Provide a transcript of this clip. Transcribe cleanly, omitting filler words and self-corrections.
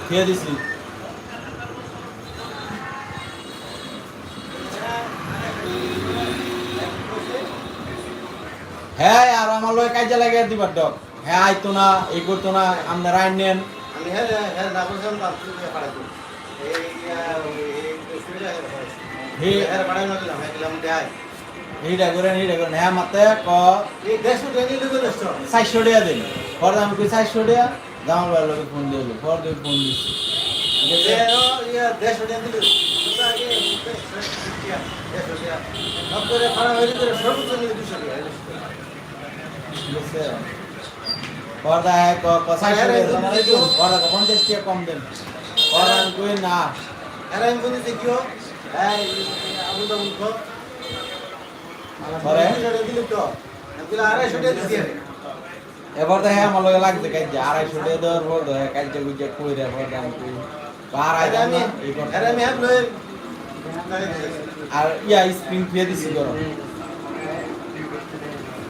খেয়ে দিছি হ্যাঁ আর আমার লয় কাজে লাগে দিবার ডক হ্যাঁ আইতো না এই করতো না আপনারা আইন নেন আমি হ্যাঁ হ্যাঁ না বলছিলাম না তুই পাড়া তো এই সুবিধা হে হ্যাঁ পাড়া না দিলাম হ্যাঁ দিলাম দেয় এইটা করেন হ্যাঁ মাতে ক এই দেশ ট্রেনিং লিখে দেশ 400 টাকা দিন পরে আমি কই 400 টাকা জামাল ভাইয়ের লোকে ফোন দিল পর দিয়ে ফোন দিছি দেশ ট্রেনিং দিল তো আগে দেশ ট্রেনিং আপনারা পাড়া হইলে তো সর্বোচ্চ নিয়ে 200 টাকা ঠিক আছে পর্দা হ্যাঁ ক 400 টাকা পর্দা 50 টাকা কম দেন পরে আমি কই না এরা আমি বলতে কি হো এই আবু দাবুল কো পরে দিল তো আমি 250 টাকা দিছি এবার তো হ্যাঁ আমার লগে লাগছে কাজ 250 টাকা দেওয়ার পর তো হ্যাঁ কাজটা গুজে কই রে পর আমি কই আর আইতাম না এই এরা আমি হ্যাঁ লয়ে আর ইয়া স্প্রিং ফিরে দিছি করো